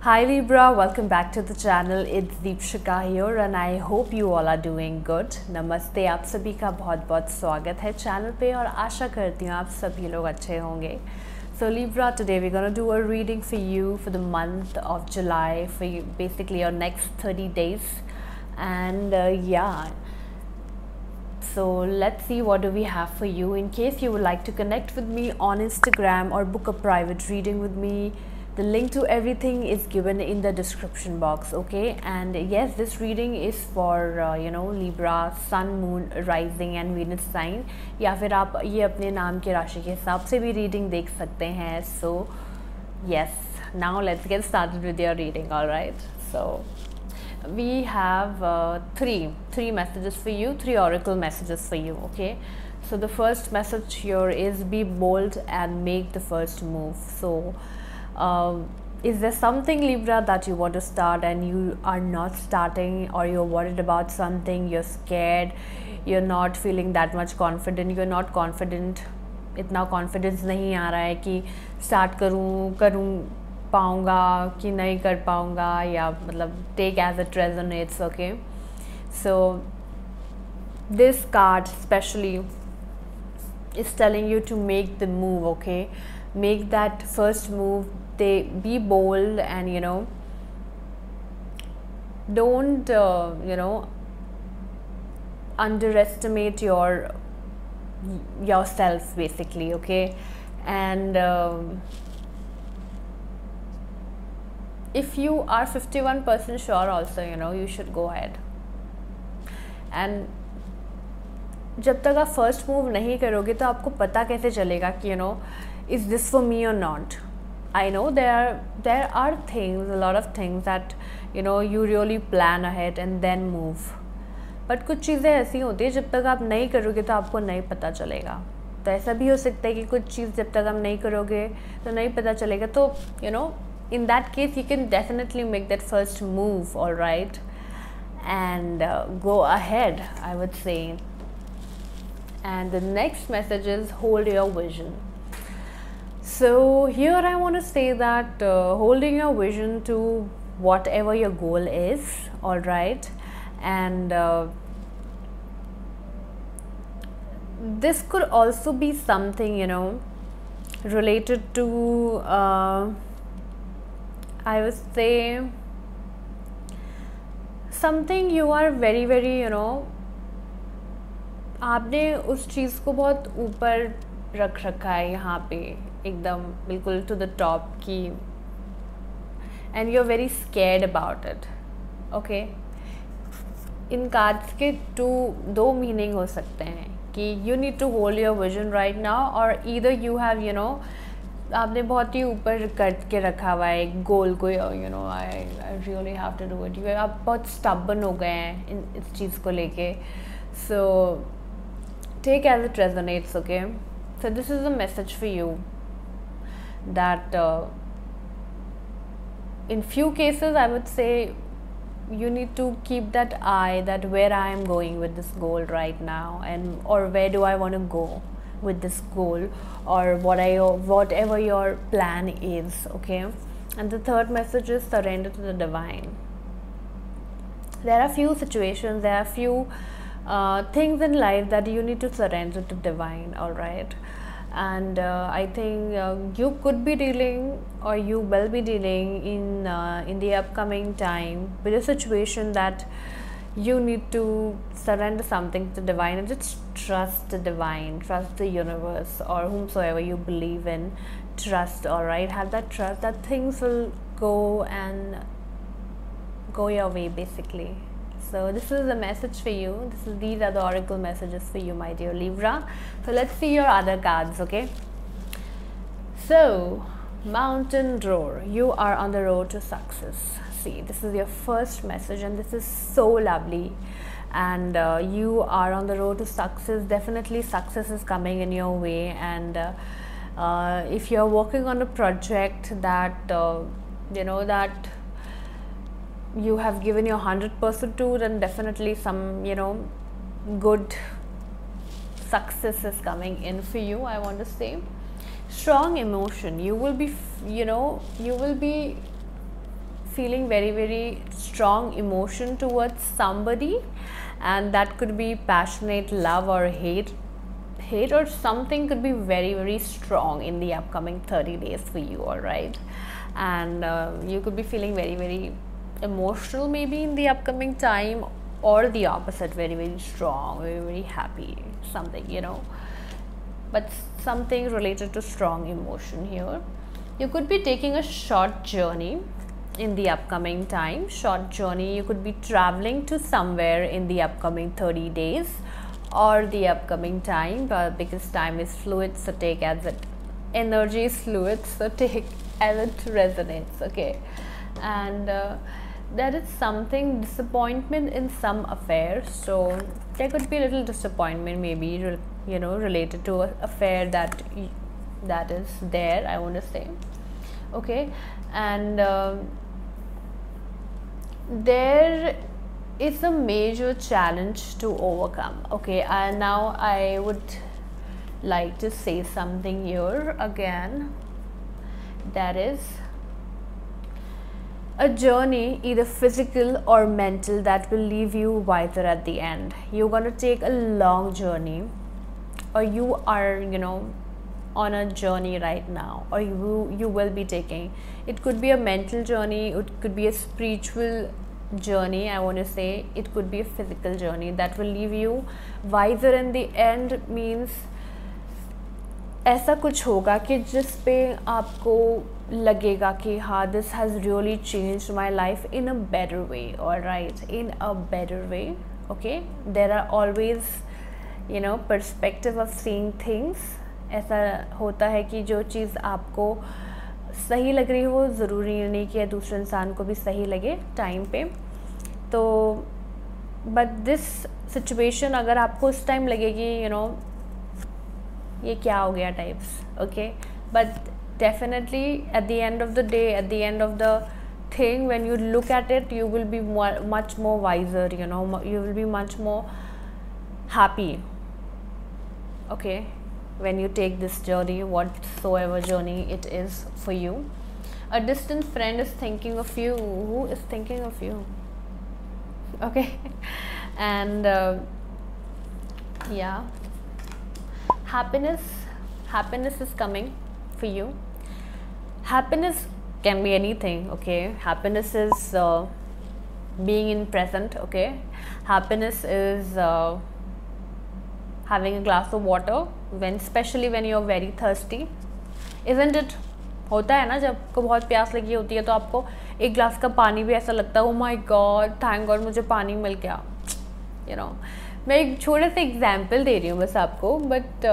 Hi Libra, welcome back to the channel. It's Deepshika here and I hope you all are doing good. नमस्ते, आप सभी का बहुत बहुत स्वागत है चैनल पे और आशा करती हूँ आप सभी लोग अच्छे होंगे. So Libra, today we're gonna do a reading for you for the month of July, for you, basically your next 30 days. And yeah, so let's see what do we have for you. In case you would like to connect with me on Instagram or book a private reading with me, the link to everything is given in the description box. Okay, and yes, this reading is for Libra, Sun, Moon, Rising and Venus sign, या फिर आप ये अपने नाम के राशि के हिसाब से भी reading देख सकते हैं. So yes, now let's get started with your reading. All right, so we have three messages for you, three oracle messages for you. Okay, so the first message here is be bold and make the first move. So is there something, Libra, that you want to start and you are not starting, or you're worried about something, you're scared, you're not feeling that much confident, you're not confident, इतना confidence नहीं आ रहा है कि start करूँ पाऊँगा कि नहीं कर पाऊँगा, या मतलब take as it resonates. Okay, so this card especially is telling you to make the move. Okay, make that first move. They be bold and don't underestimate yourself basically. Okay, and if you are 51% sure also, you should go ahead. And जब तक आप first move नहीं करोगे तो आपको पता कैसे चलेगा कि is this for me or not. I know there are things, a lot of things that you really plan ahead and then move, but कुछ चीज़ें ऐसी होती है जब तक आप नहीं करोगे तो आपको नहीं पता चलेगा. तो ऐसा भी हो सकता है कि कुछ चीज़ जब तक आप नहीं करोगे तो नहीं पता चलेगा. तो in that case you can definitely make that first move, all right, and go ahead, I would say. And the next message is hold your vision. So here I want to say that holding your vision to whatever your goal is, all right, and this could also be something related to I would say something you are very very आपने उस चीज़ को बहुत ऊपर रख रखा है यहाँ पे एकदम बिल्कुल to the top की, and you're very scared about it. Okay, in cards के दो मीनिंग हो सकते हैं कि you need to hold your vision right now, or either you have आपने बहुत ही ऊपर करके रखा हुआ है एक गोल को, I really have to do it. आप बहुत stubborn हो गए हैं इस चीज़ को लेके. So take as it resonates. Okay, so this is a message for you that in few cases I would say you need to keep that eye that where I am going with this goal right now, and or where do I want to go with this goal, or whatever your plan is. Okay, and the third message is surrender to the divine. There are few situations, there are few things in life that you need to surrender to divine, all right. And I think you could be dealing, or you will be dealing in the upcoming time with a situation that you need to surrender something to divine and just trust the divine, trust the universe, or whomsoever you believe in. Trust, all right, have that trust that things will go your way basically. So this is the message for you. These are the oracle messages for you, my dear Libra. So let's see your other cards. Okay, so Mountain Roar, you are on the road to success. See, this is your first message and this is so lovely, and you are on the road to success. Definitely success is coming in your way, and if you're working on a project that that you have given your 100% to, then definitely some good success is coming in for you, I want to say. Strong emotion, you will be feeling very very strong emotion towards somebody, and that could be passionate love or hate or something could be very very strong in the upcoming 30 days for you. All right, and you could be feeling very very emotional maybe in the upcoming time, or the opposite, very very strong, very very happy, something, you know, but something related to strong emotion here. You could be taking a short journey in the upcoming time. Short journey, you could be traveling to somewhere in the upcoming 30 days or the upcoming time, but because time is fluid, so take as it, energy is fluid, so take as it resonates. Okay, and there is something disappointment in some affair, so there could be a little disappointment maybe, you know, related to an affair that is there, I want to say. Okay, and there is a major challenge to overcome. Okay, and now I would like to say something here again, that is a journey, either physical or mental, that will leave you wiser at the end. You're going to take a long journey, or you are, you know, on a journey right now, or you will be taking. It could be a mental journey, it could be a spiritual journey, I want to say, it could be a physical journey that will leave you wiser in the end. Means ऐसा कुछ होगा कि जिस पे आपको लगेगा कि हाँ, this has really changed my life in a better way. All right, in a better way. Okay, there are always, you know, perspective of seeing things. ऐसा होता है कि जो चीज़ आपको सही लग रही हो, ज़रूरी नहीं कि दूसरे इंसान को भी सही लगे टाइम पे. तो बट दिस सिचुएशन, अगर आपको उस टाइम लगेगी, यू नो, ये क्या हो गया types. Okay, but definitely at the end of the day, at the end of the thing, when you look at it, you will be much more wiser, you know, you will be much more happy. Okay, when you take this journey, whatsoever journey it is for you. A distant friend is thinking of you. Who is thinking of you? Okay, and yeah, happiness is coming for you. Happiness can be anything. Okay, happiness is being in present. Okay, happiness is having a glass of water, especially when you're very thirsty, isn't it? होता है ना, जब आपको बहुत प्यास लगी होती है तो आपको एक ग्लास का पानी भी ऐसा लगता है, oh my God, thank God मुझे पानी मिल गया. यू नो, मैं एक छोटे से एग्जाम्पल दे रही हूँ बस आपको, but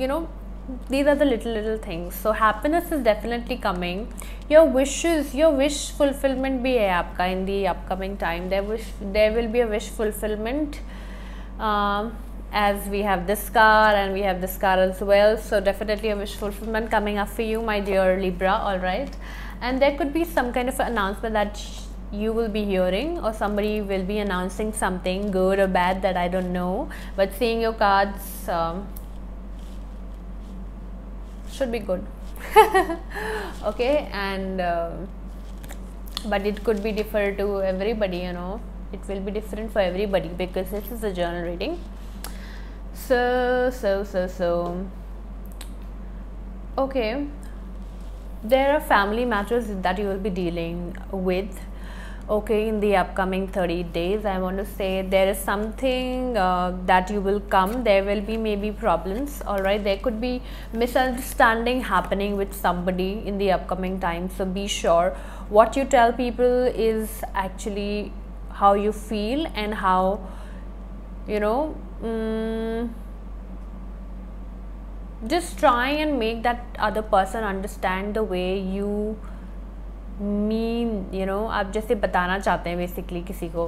you know, these are the little things. So happiness is definitely coming. Your wishes, your wish fulfillment भी है आपका in the upcoming time. There will be a wish fulfillment, as we have this car and we have this car as well. So definitely a wish fulfillment coming up for you, my dear Libra. All right, and there could be some kind of announcement that you will be hearing, or somebody will be announcing something good or bad, that I don't know, but seeing your cards, should be good. Okay, and but it could be different to everybody, you know, it will be different for everybody because this is a journal reading. So okay, there are family matters that you will be dealing with. Okay, in the upcoming 30 days, I want to say there is something that you will come. There will be maybe problems. All right, there could be misunderstanding happening with somebody in the upcoming time. So be sure what you tell people is actually how you feel, and how, you know, just try and make that other person understand the way you mean, you know, आप जैसे बताना चाहते हैं basically किसी को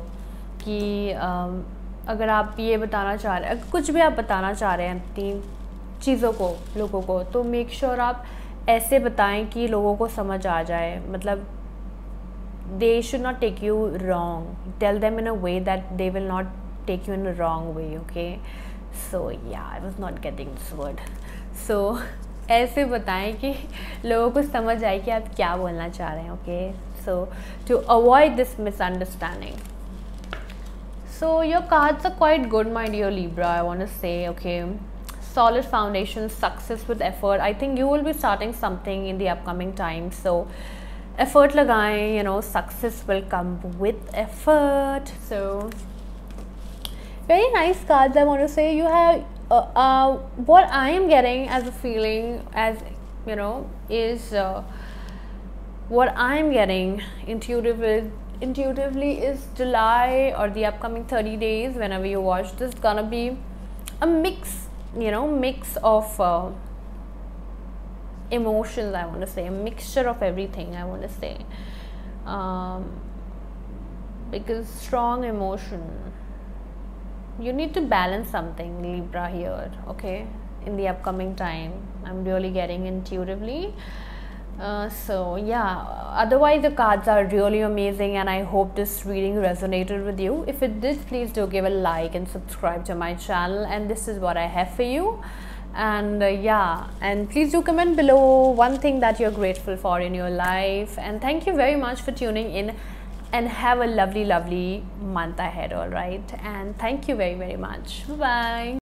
कि अगर आप ये बताना चाह रहे हैं, कुछ भी आप बताना चाह रहे हैं अपनी चीज़ों को लोगों को, तो मेक श्योर आप ऐसे बताएं कि लोगों को समझ आ जाए. मतलब they should not take you wrong, tell them in a way that they will not take you in a wrong way. Okay, so yeah, I was not getting this word. So ऐसे बताएं कि लोगों को समझ आए कि आप क्या बोलना चाह रहे हैं. Okay, so to avoid this misunderstanding. So your cards are quite good, my dear Libra, I want to say. Okay, solid foundation, success with effort. I think you will be starting something in the upcoming time, so effort lagaएं, you know, success will come with effort. So very nice cards, I want to say. You have what I am getting as a feeling, as you know, is what I am getting intuitively is July or the upcoming 30 days, whenever you watch this, gonna be a mix, you know, mix of emotions, I want to say, a mixture of everything, I want to say, because strong emotion, you need to balance something, Libra, here, okay, in the upcoming time. I'm really getting intuitively. So yeah, otherwise the cards are really amazing, and I hope this reading resonated with you. If it did, please do give a like and subscribe to my channel, and this is what I have for you. And yeah, and please do comment below one thing that you're grateful for in your life. And thank you very much for tuning in, and have a lovely month ahead. All right, and thank you very much. Bye bye.